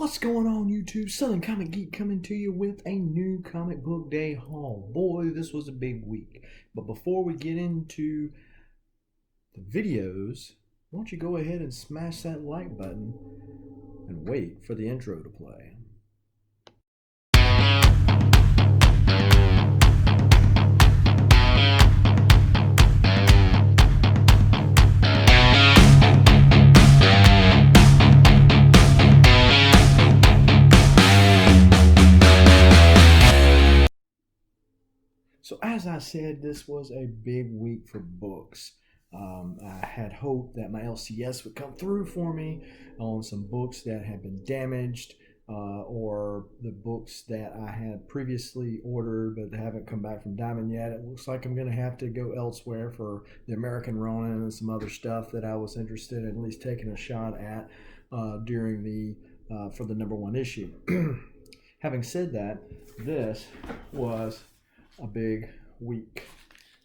What's going on, YouTube? Southern Comic Geek coming to you with a new comic book day haul. Boy, this was a big week. But before we get into the videos, why don't you go ahead and smash that like button and wait for the intro to play. So as I said, this was a big week for books. I had hoped that my LCS would come through for me on some books that had been damaged or the books that I had previously ordered but haven't come back from Diamond yet. It looks like I'm going to have to go elsewhere for the American Ronin and some other stuff that I was interested in at least taking a shot at during for the #1 issue. Having said that, this was a big week,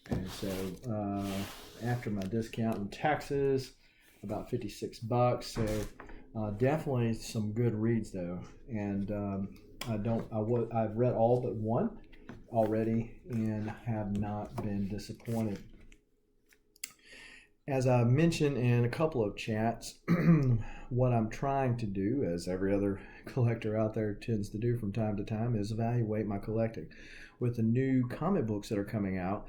and so after my discount and taxes, about $56. So definitely some good reads though, and I've read all but one already and have not been disappointed. As I mentioned in a couple of chats, what I'm trying to do, as every other collector out there tends to do from time to time, is evaluate my collecting with the new comic books that are coming out.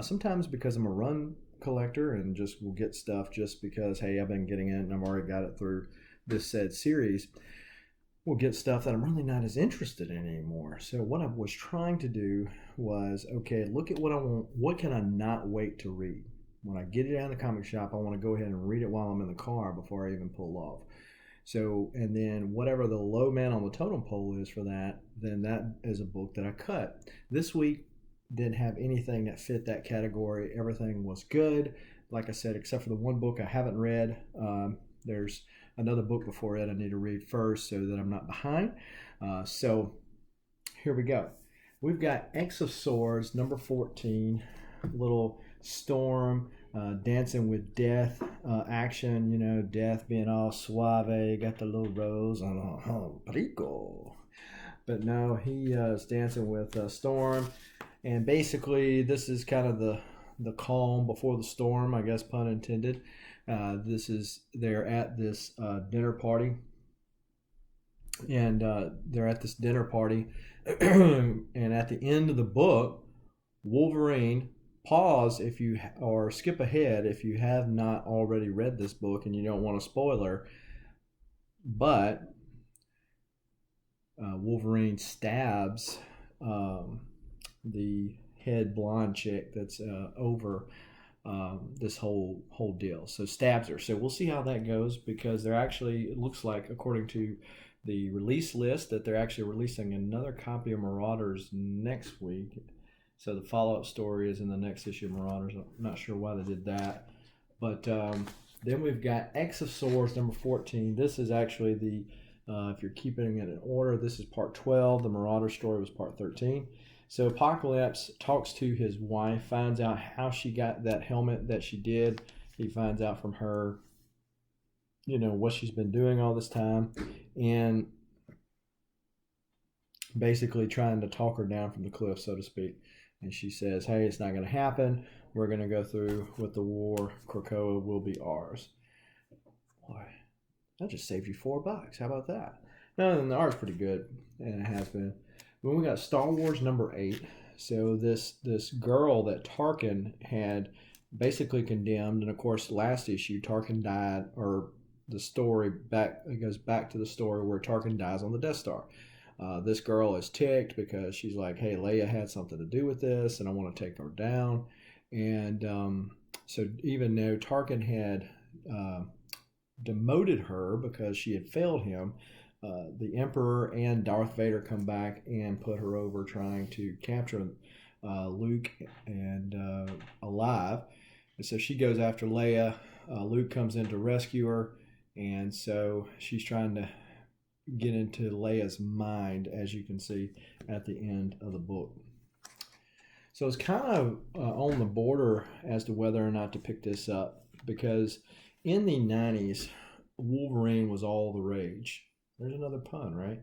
Sometimes because I'm a run collector and just will get stuff just because, hey, I've been getting it and I've already got it through this said series, we'll get stuff that I'm really not as interested in anymore. So what I was trying to do was, okay, look at what I want. What can I not wait to read? When I get it out of the comic shop, I want to go ahead and read it while I'm in the car before I even pull off. So, and then whatever the low man on the totem pole is for that, then that is a book that I cut. This week didn't have anything that fit that category. Everything was good. Like I said, except for the one book I haven't read. There's another book before it I need to read first so that I'm not behind. So here we go. We've got Exo Source Number 14, little Storm dancing with Death action, you know, Death being all suave, got the little rose on perico. But no, he is dancing with Storm, and basically this is kind of the calm before the storm, I guess, pun intended. They're at this dinner party, and and at the end of the book, Wolverine, pause if you or skip ahead if you have not already read this book and you don't want a spoiler, but Wolverine stabs the head blonde chick that's over this whole deal. So stabs her. So we'll see how that goes, because they're actually, it looks like, according to the release list, that they're actually releasing another copy of Marauders next week. So the follow-up story is in the next issue of Marauders. I'm not sure why they did that. But then we've got Exo Source Number 14. This is actually the, if you're keeping it in order, this is part 12. The Marauder story was part 13. So Apocalypse talks to his wife, finds out how she got that helmet that she did. He finds out from her, you know, what she's been doing all this time, and basically trying to talk her down from the cliff, so to speak. And she says, hey, it's not going to happen. We're going to go through with the war. Krakoa will be ours. Boy, that just saved you $4. How about that? No, and the art's pretty good, and it has been. Then we got Star Wars Number 8. So this girl that Tarkin had basically condemned, and of course, last issue, Tarkin died, or the story it goes back to the story where Tarkin dies on the Death Star. This girl is ticked because she's like, hey, Leia had something to do with this, and I want to take her down. And so even though Tarkin had demoted her because she had failed him, the Emperor and Darth Vader come back and put her over, trying to capture Luke and alive. And so she goes after Leia. Luke comes in to rescue her, and so she's trying to get into Leia's mind, as you can see at the end of the book. So it's kind of on the border as to whether or not to pick this up, because in the 90s, Wolverine was all the rage. There's another pun, right?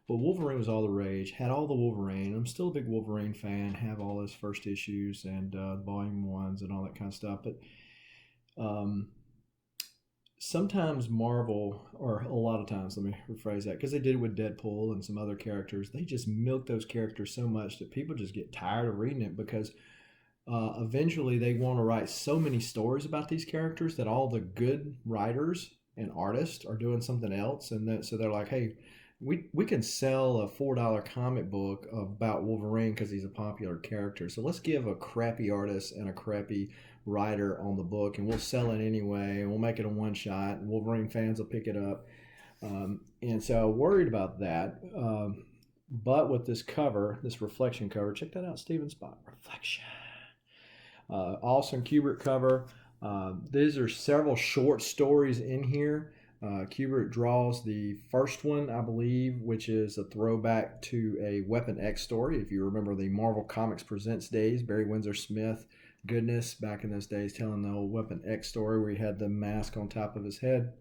But Wolverine was all the rage. Had all the Wolverine. I'm still a big Wolverine fan. Have all his first issues and volume ones and all that kind of stuff. But sometimes Marvel, or a lot of times, let me rephrase that, because they did it with Deadpool and some other characters, they just milk those characters so much that people just get tired of reading it, because eventually they want to write so many stories about these characters that all the good writers and artists are doing something else. And so they're like, hey, we can sell a $4 comic book about Wolverine because he's a popular character. So let's give a crappy artist and a crappy writer on the book, and we'll sell it anyway, and we'll make it a one shot, and Wolverine fans will pick it up. And so I worried about that. But with this cover, this reflection cover, check that out, Steven Spot, Reflection. Awesome Kubert cover. These are several short stories in here. Kubert draws the first one, I believe, which is a throwback to a Weapon X story. If you remember the Marvel Comics Presents days, Barry Windsor Smith goodness back in those days, telling the old Weapon X story where he had the mask on top of his head.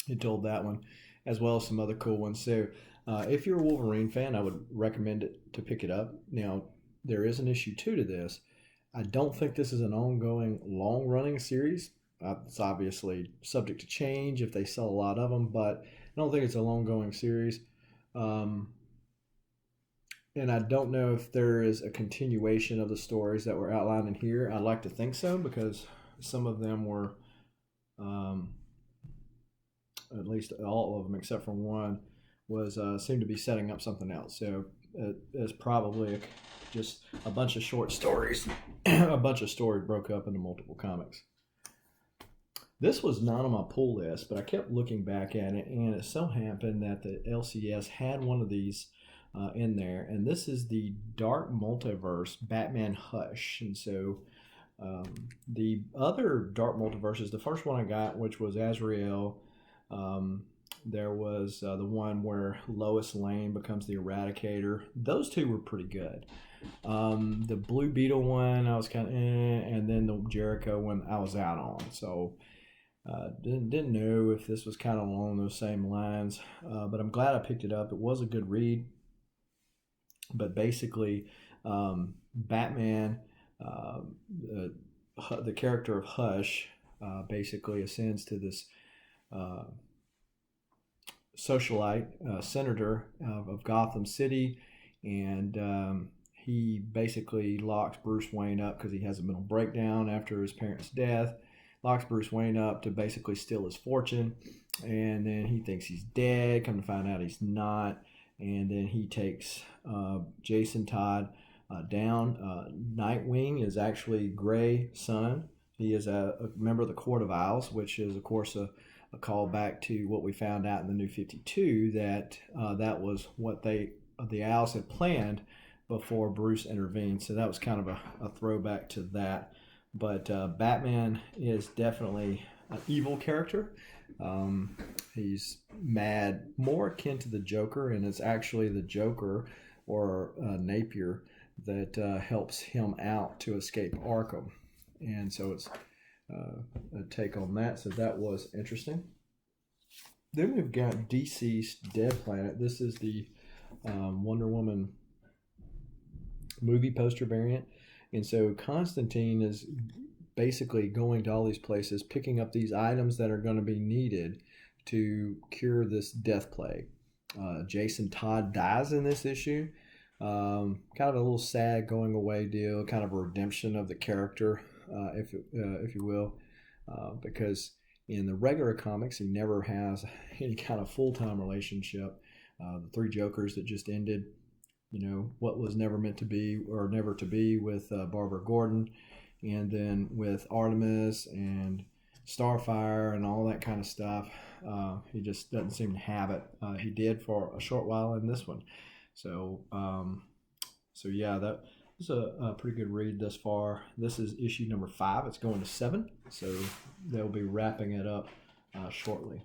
He told that one, as well as some other cool ones. So if you're a Wolverine fan, I would recommend it to pick it up. Now, there is an issue 2 to this. I don't think this is an ongoing, long-running series. It's obviously subject to change if they sell a lot of them, but I don't think it's a long-going series. And I don't know if there is a continuation of the stories that were outlined in here. I'd like to think so, because some of them were, at least all of them except for one, was seemed to be setting up something else. So it's probably just a bunch of short stories. A bunch of stories broke up into multiple comics. This was not on my pull list, but I kept looking back at it, and it so happened that the LCS had one of these in there, and this is the Dark Multiverse Batman Hush. And so the other Dark Multiverses, the first one I got, which was Azrael, there was the one where Lois Lane becomes the Eradicator. Those two were pretty good. The Blue Beetle one, I was kind of and then the Jericho one I was out on. So didn't know if this was kind of along those same lines, but I'm glad I picked it up. It was a good read. But basically, Batman, the character of Hush, basically ascends to this socialite senator of Gotham City, and he basically locks Bruce Wayne up because he has a mental breakdown after his parents' death. Locks Bruce Wayne up to basically steal his fortune, and then he thinks he's dead. Come to find out he's not, and then he takes Jason Todd down. Nightwing is actually Gray's son. He is a member of the Court of Owls, which is, of course, a call back to what we found out in the New 52, that that was what the Owls had planned before Bruce intervened. So that was kind of a throwback to that. But Batman is definitely an evil character. He's mad, more akin to the Joker, and it's actually the Joker, or Napier, that helps him out to escape Arkham. And so it's a take on that. So that was interesting. Then we've got DC's Dead Planet. This is the Wonder Woman movie poster variant. And so Constantine is basically going to all these places, picking up these items that are going to be needed to cure this death plague. Jason Todd dies in this issue. Kind of a little sad going away deal, kind of a redemption of the character, if you will, because in the regular comics he never has any kind of full-time relationship. The Three Jokers that just ended, what was never meant to be or never to be with Barbara Gordon, and then with Artemis and Starfire and all that kind of stuff, he just doesn't seem to have it. He did for a short while in this one. So yeah, that was a pretty good read thus far. This is issue number 5. It's going to 7, so they'll be wrapping it up shortly.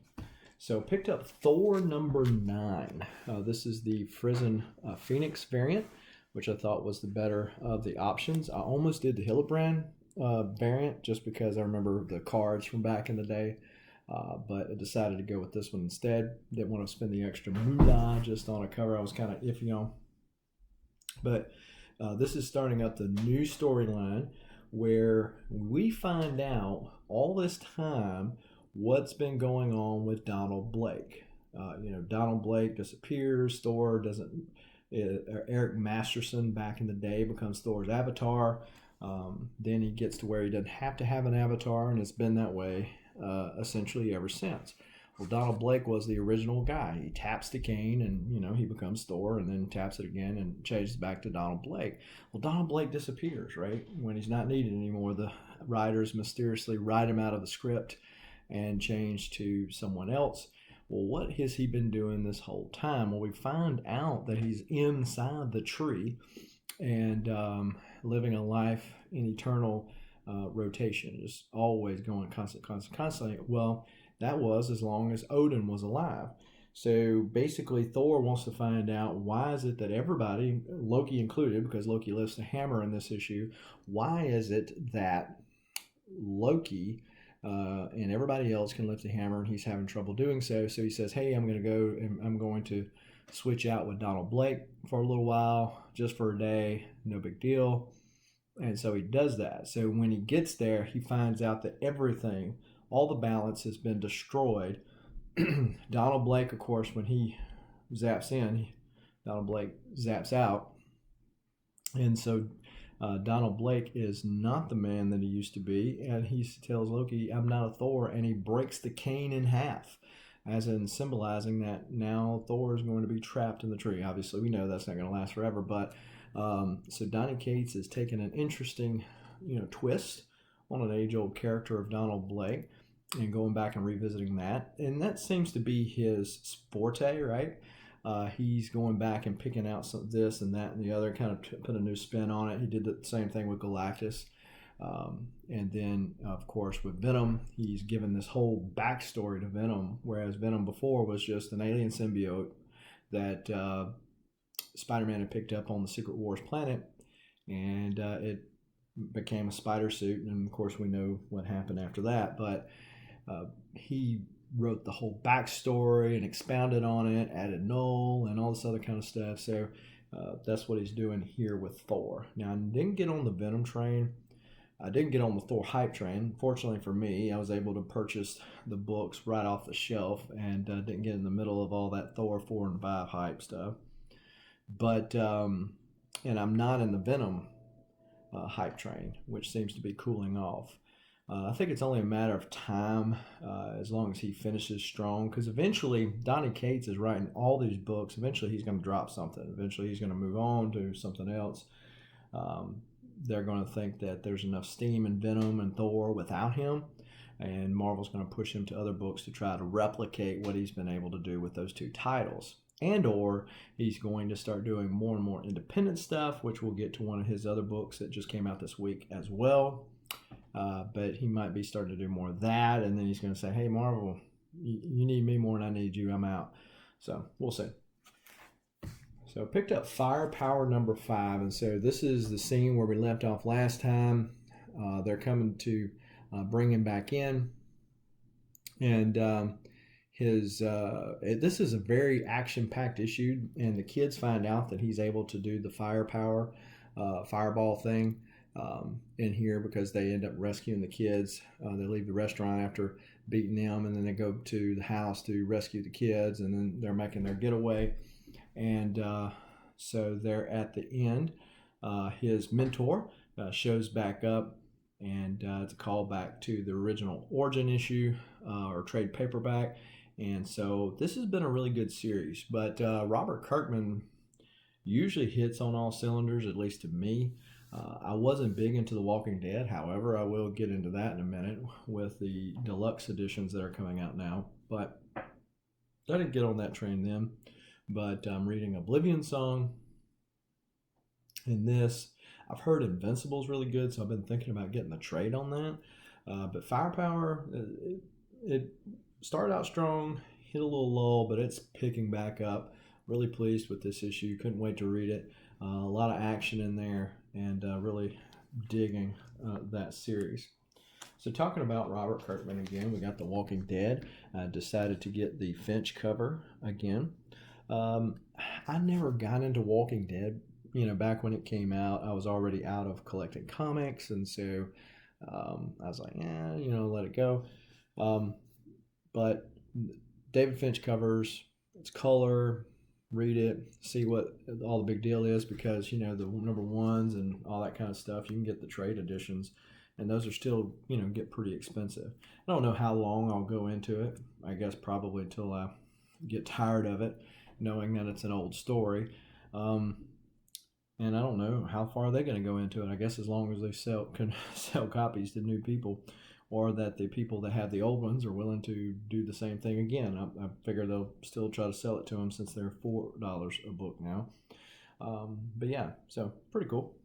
So picked up Thor number 9. This is the Frison Phoenix variant, which I thought was the better of the options. I almost did the Hillebrand variant just because I remember the cards from back in the day. but I decided to go with this one instead. Didn't want to spend the extra moolah just on a cover I was kind of iffy on. But this is starting up the new storyline where we find out all this time what's been going on with Donald Blake. Donald Blake disappears. Thor doesn't. Eric Masterson back in the day becomes Thor's avatar. Then he gets to where he doesn't have to have an avatar, and it's been that way essentially ever since. Well, Donald Blake was the original guy. He taps the cane and, he becomes Thor, and then taps it again and changes back to Donald Blake. Well, Donald Blake disappears, right? When he's not needed anymore, the writers mysteriously write him out of the script and change to someone else. Well, what has he been doing this whole time? Well, we find out that he's inside the tree and living a life in eternal rotation, just always going constantly. Well, that was as long as Odin was alive. So basically, Thor wants to find out why is it that everybody, Loki included, because Loki lifts the hammer in this issue, why is it that Loki and everybody else can lift the hammer and he's having trouble doing so? So he says, hey, I'm going to go and I'm going to switch out with Donald Blake for a little while, just for a day, no big deal. And so he does that. So when he gets there, he finds out that everything, all the balance has been destroyed. Donald Blake, of course, when he zaps in, Donald Blake zaps out. And so Donald Blake is not the man that he used to be. And he tells Loki, I'm not a Thor. And he breaks the cane in half, as in symbolizing that now Thor is going to be trapped in the tree. Obviously, we know that's not going to last forever. But so Donny Cates is taking an interesting twist on an age-old character of Donald Blake and going back and revisiting that. And that seems to be his forte, right? He's going back and picking out some this and that and the other, kind of put a new spin on it. He did the same thing with Galactus. And then, of course, with Venom, he's given this whole backstory to Venom, whereas Venom before was just an alien symbiote that Spider-Man had picked up on the Secret Wars planet, and it became a spider suit. And, of course, we know what happened after that. But he wrote the whole backstory and expounded on it, added Null and all this other kind of stuff. So that's what he's doing here with Thor. Now, I didn't get on the Venom train. I didn't get on the Thor hype train. Fortunately for me, I was able to purchase the books right off the shelf and didn't get in the middle of all that Thor 4 and 5 hype stuff. But, and I'm not in the Venom hype train, which seems to be cooling off. I think it's only a matter of time as long as he finishes strong, because eventually Donny Cates is writing all these books. Eventually he's going to drop something. Eventually he's going to move on to something else. They're going to think that there's enough steam in Venom and Thor without him, and Marvel's going to push him to other books to try to replicate what he's been able to do with those two titles. And or he's going to start doing more and more independent stuff, which we'll get to one of his other books that just came out this week as well. But he might be starting to do more of that, and then he's going to say, hey, Marvel, you need me more than I need you. I'm out. So we'll see. So I picked up Firepower number 5, and so this is the scene where we left off last time. They're coming to bring him back in, and this is a very action-packed issue, and the kids find out that he's able to do the fireball thing in here because they end up rescuing the kids. They leave the restaurant after beating them, and then they go to the house to rescue the kids, and then they're making their getaway. And so they're at the end. His mentor shows back up, and it's a callback to the original Origin issue or trade paperback. And so this has been a really good series. But Robert Kirkman usually hits on all cylinders, at least to me. I wasn't big into The Walking Dead. However, I will get into that in a minute with the deluxe editions that are coming out now. But I didn't get on that train then. But I'm reading Oblivion Song in this. I've heard Invincible's really good, so I've been thinking about getting the trade on that. But Firepower, it started out strong, hit a little lull, but it's picking back up. Really pleased with this issue. Couldn't wait to read it. A lot of action in there, and really digging that series. So talking about Robert Kirkman again, we got The Walking Dead. I decided to get the Finch cover again. I never got into Walking Dead. Back when it came out, I was already out of collecting comics, and so I was like, yeah, let it go. But David Finch covers, it's color, read it, see what all the big deal is, because the number ones and all that kind of stuff, you can get the trade editions, and those are still get pretty expensive. I don't know how long I'll go into it. I guess probably until I get tired of it, knowing that it's an old story. And I don't know how far they're going to go into it. I guess as long as they can sell copies to new people, or that the people that have the old ones are willing to do the same thing again. I figure they'll still try to sell it to them since they're $4 a book now. But yeah, so pretty cool.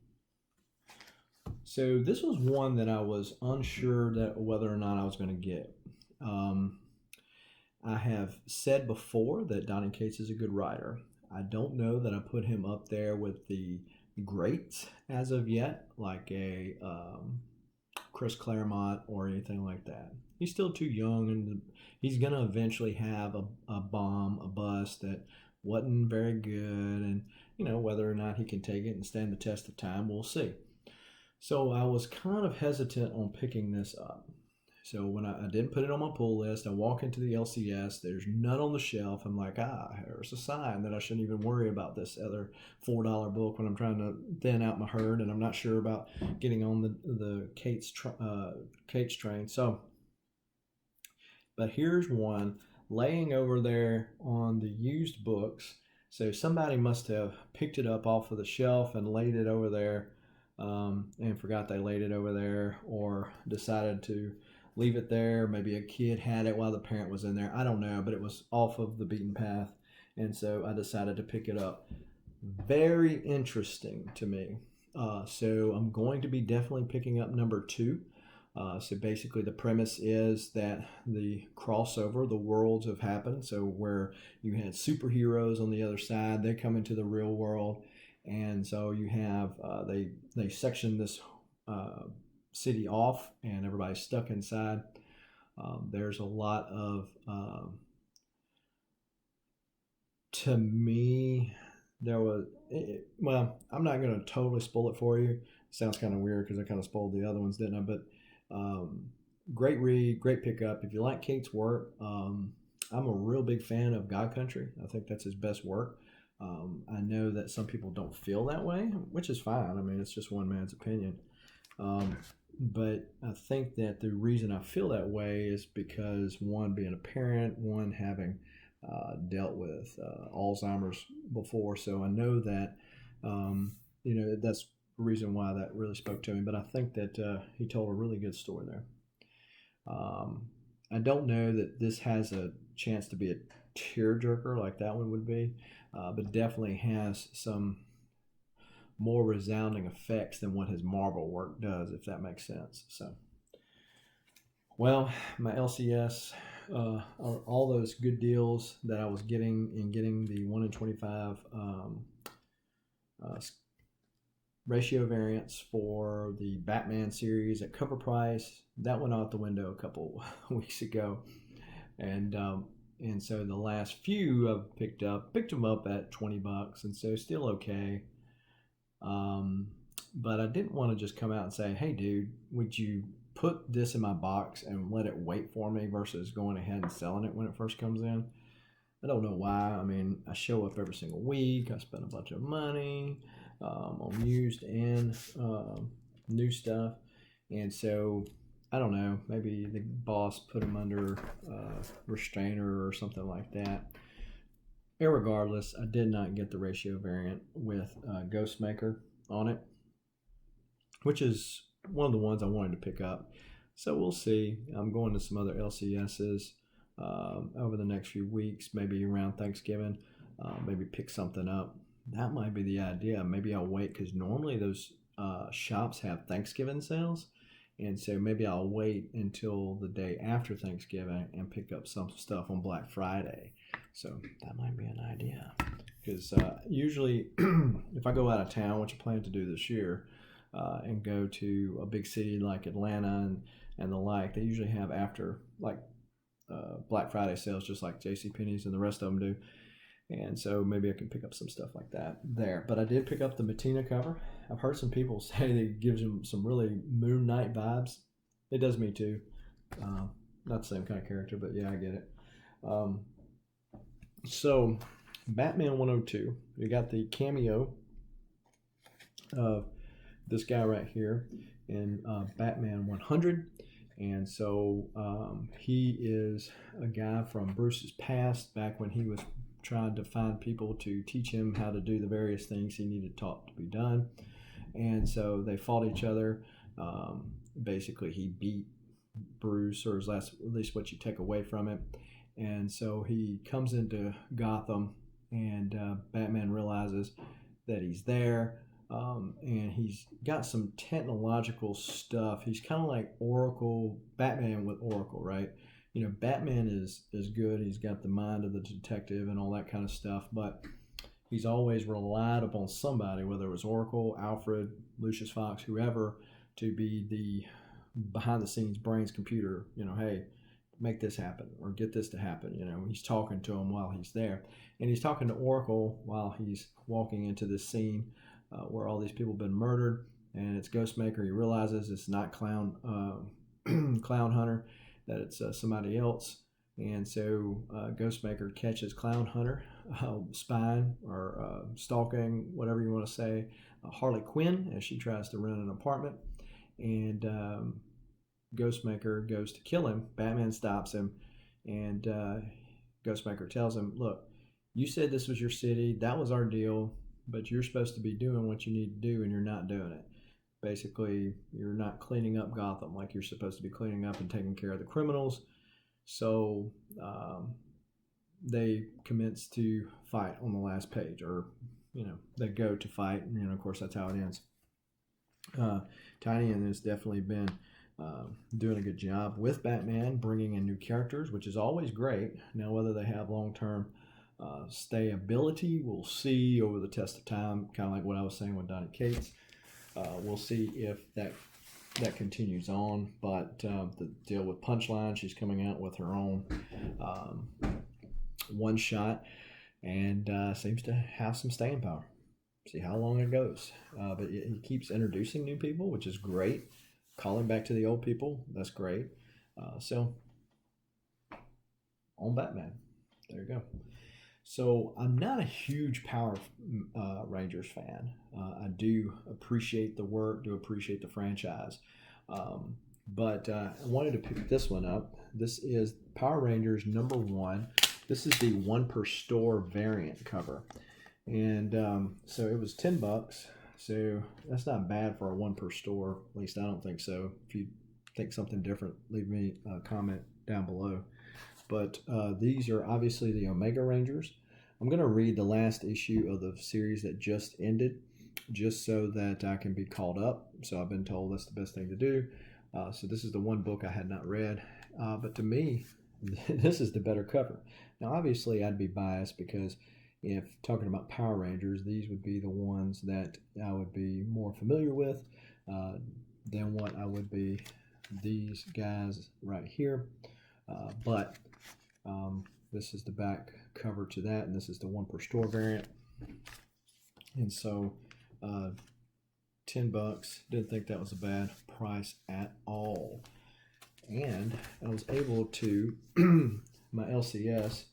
So this was one that I was unsure that whether or not I was going to get. I have said before that Donny Cates is a good writer. I don't know that I put him up there with the greats as of yet, like a Chris Claremont or anything like that. He's still too young, and he's going to eventually have a bust that wasn't very good, and whether or not he can take it and stand the test of time, we'll see. So I was kind of hesitant on picking this up. So when I didn't put it on my pull list, I walk into the LCS, there's none on the shelf. I'm like, there's a sign that I shouldn't even worry about this other $4 book when I'm trying to thin out my herd, and I'm not sure about getting on the Cates train. So, but here's one laying over there on the used books. So somebody must have picked it up off of the shelf and laid it over there, and forgot they laid it over there, or decided to leave it there. Maybe a kid had it while the parent was in there. I don't know, but it was off of the beaten path, and so I decided to pick it up. Very interesting to me. So I'm going to be definitely picking up number 2. So basically the premise is that the crossover, the worlds have happened. So where you had superheroes on the other side, they come into the real world, and so you have they section this city off, and everybody's stuck inside. There's a lot of to me there was well, I'm not going to totally spoil it for you. It sounds kind of weird because I kind of spoiled the other ones, didn't I? But great read, great pickup. If you like Cates' work, I'm a real big fan of God Country. I think that's his best work. I know that some people don't feel that way, which is fine. I mean, it's just one man's opinion. But I think that the reason I feel that way is because, one, being a parent, one, having dealt with Alzheimer's before. So I know that, that's the reason why that really spoke to me. But I think that he told a really good story there. I don't know that this has a chance to be a tearjerker like that one would be, but definitely has some more resounding effects than what his Marvel work does, if that makes sense. So, well, my LCS, all those good deals that I was getting the 1 in 25 ratio variants for the Batman series at cover price, that went out the window a couple weeks ago, and so the last few I've picked them up at $20, and so still okay. But I didn't want to just come out and say, hey dude, would you put this in my box and let it wait for me versus going ahead and selling it when it first comes in. I don't know why. I mean, I show up every single week. I spend a bunch of money on used and new stuff. And so, I don't know, maybe the boss put him under restrainer or something like that. Irregardless, I did not get the ratio variant with Ghostmaker on it, which is one of the ones I wanted to pick up. So we'll see. I'm going to some other LCSs over the next few weeks, maybe around Thanksgiving, maybe pick something up. That might be the idea. Maybe I'll wait, because normally those shops have Thanksgiving sales. And so maybe I'll wait until the day after Thanksgiving and pick up some stuff on Black Friday. So that might be an idea. Because usually if I go out of town, which I plan to do this year, and go to a big city like Atlanta and and the like. They usually have after like Black Friday sales, just like JCPenney's and the rest of them do. And so maybe I can pick up some stuff like that there. But I did pick up the Matina cover. I've heard some people say that it gives them some really Moon Knight vibes. It does me too. Not the same kind of character, but yeah, I get it. So Batman 102, you got the cameo of this guy right here in Batman 100. And so he is a guy from Bruce's past, back when he was trying to find people to teach him how to do the various things he needed taught to be done. And so they fought each other. Basically, he beat Bruce, or at least what you take away from it. And so he comes into Gotham, and Batman realizes that he's there. And he's got some technological stuff. He's kind of like Oracle, Batman with Oracle, right? You know, Batman is good. He's got the mind of the detective and all that kind of stuff, but he's always relied upon somebody, whether it was Oracle, Alfred, Lucius Fox, whoever, to be the behind-the-scenes brains computer. You know, hey, make this happen or get this to happen. You know, he's talking to him while he's there. And he's talking to Oracle while he's walking into this scene where all these people have been murdered, and it's Ghostmaker. He realizes it's not Clown Hunter, that it's somebody else. And so Ghostmaker catches Clown Hunter spying or stalking, whatever you want to say, Harley Quinn as she tries to rent an apartment. And Ghostmaker goes to kill him. Batman stops him, and Ghostmaker tells him, look, you said this was your city. That was our deal, but you're supposed to be doing what you need to do, and you're not doing it. Basically, you're not cleaning up Gotham like you're supposed to be cleaning up and taking care of the criminals. So they commence to fight on the last page, or, you know, they go to fight, and, you know, of course, that's how it ends. Tynion has definitely been doing a good job with Batman, bringing in new characters, which is always great. Now, whether they have long-term stayability, we'll see over the test of time, kind of like what I was saying with Donny Cates. We'll see if that continues on, but the deal with Punchline, she's coming out with her own one shot, and seems to have some staying power. See how long it goes. But he keeps introducing new people, which is great. Calling back to the old people, that's great. So on Batman, there you go. So I'm not a huge Power Rangers fan. I do appreciate the work, do appreciate the franchise. But I wanted to pick this one up. This is Power Rangers #1. This is the 1 per store variant cover. And so it was $10. So that's not bad for a 1 per store. At least I don't think so. If you think something different, leave me a comment down below. But these are obviously the Omega Rangers. I'm going to read the last issue of the series that just ended, just so that I can be caught up. So I've been told that's the best thing to do. So this is the one book I had not read. But to me, this is the better cover. Now, obviously, I'd be biased because if talking about Power Rangers, these would be the ones that I would be more familiar with than what I would be these guys right here. But this is the back cover to that, and this is the 1 per store variant. And so $10, didn't think that was a bad price at all. And I was able to, my LCS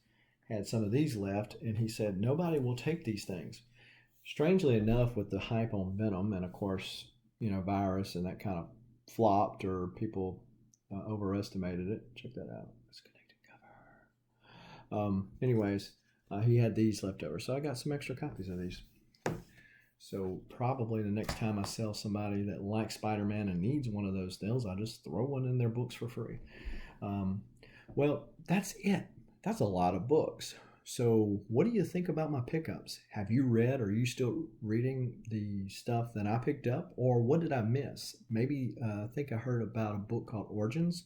had some of these left, and he said nobody will take these things. Strangely enough, with the hype on Venom, and of course, you know, Virus, and that kind of flopped, or people overestimated it. Check that out. It's connected cover. Anyways, he had these left over, so I got some extra copies of these. So probably the next time I sell somebody that likes Spider-Man and needs one of those deals, I'll just throw one in their books for free. Well, that's it. That's a lot of books. So what do you think about my pickups? Have you read, or are you still reading the stuff that I picked up? Or what did I miss? Maybe I think I heard about a book called Origins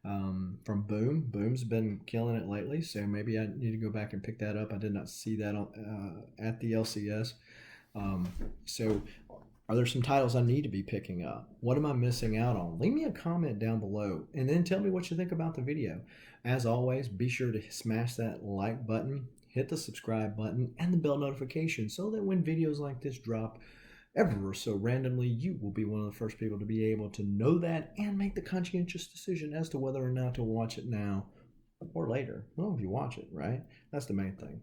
from Boom. Boom's been killing it lately, so maybe I need to go back and pick that up. I did not see that at the LCS. So Are there some titles I need to be picking up? What am I missing out on? Leave me a comment down below and then tell me what you think about the video. As always, be sure to smash that like button, hit the subscribe button, and the bell notification so that when videos like this drop ever so randomly, you will be one of the first people to be able to know that and make the conscientious decision as to whether or not to watch it now or later. Well, if you watch it, right? That's the main thing.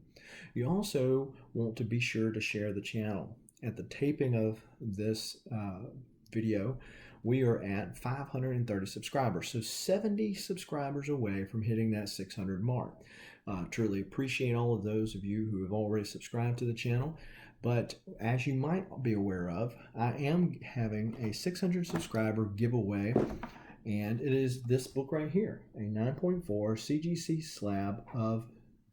You also want to be sure to share the channel. At the taping of this video, we are at 530 subscribers, so 70 subscribers away from hitting that 600 mark. Truly appreciate all of those of you who have already subscribed to the channel, but as you might be aware of, I am having a 600 subscriber giveaway, and it is this book right here, a 9.4 CGC slab of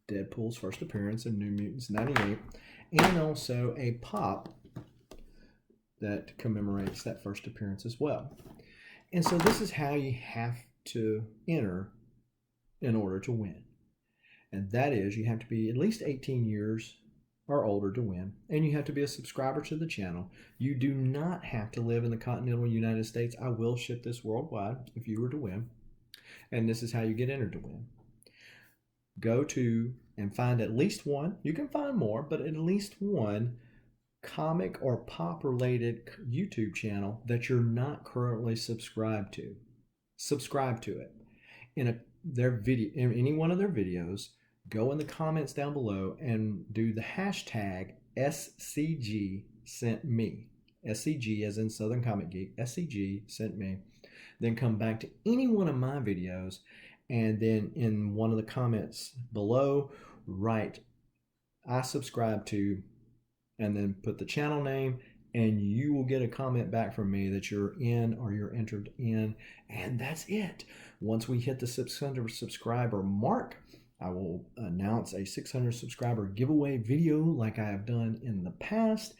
Deadpool's first appearance in New Mutants 98, and also a pop that commemorates that first appearance as well. And so this is how you have to enter in order to win. And that is, you have to be at least 18 years or older to win, and you have to be a subscriber to the channel. You do not have to live in the continental United States. I will ship this worldwide if you were to win. And this is how you get entered to win. Go to and find at least one, you can find more, but at least one comic or pop related YouTube channel that you're not currently subscribed to. Subscribe to it. In any one of their videos, go in the comments down below and do the hashtag SCG sent me. SCG as in Southern Comic Geek, SCG sent me. Then come back to any one of my videos, and then in one of the comments below, write I subscribe to, and then put the channel name, and you will get a comment back from me that you're in or you're entered in, and that's it. Once we hit the 600 subscriber mark, I will announce a 600 subscriber giveaway video like I have done in the past,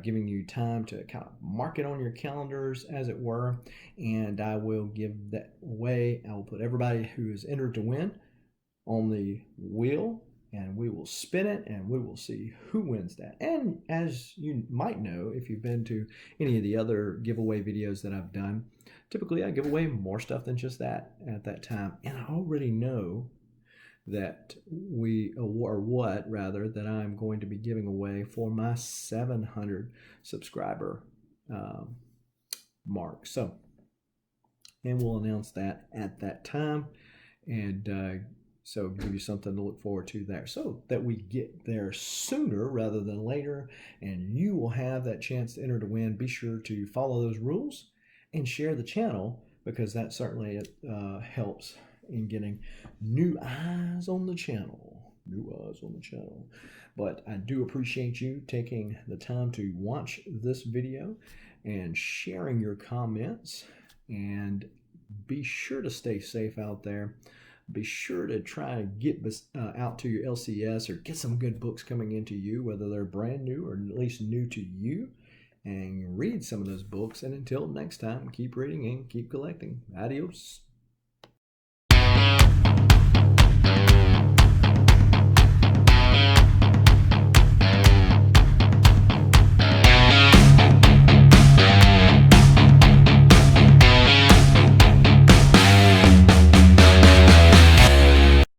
giving you time to kind of mark it on your calendars, as it were, and I will give that away. I will put everybody who is entered to win on the wheel, and we will spin it, and we will see who wins that. And as you might know, if you've been to any of the other giveaway videos that I've done, typically I give away more stuff than just that at that time, and I already know that that I'm going to be giving away for my 700 subscriber mark. So, and we'll announce that at that time, and so give you something to look forward to there, so that we get there sooner rather than later, and you will have that chance to enter to win. Be sure to follow those rules and share the channel, because that certainly helps in getting new eyes on the channel. But I do appreciate you taking the time to watch this video and sharing your comments, and be sure to stay safe out there. Be sure to try to get out to your LCS or get some good books coming into you, whether they're brand new or at least new to you, and read some of those books. And until next time, keep reading and keep collecting. Adios.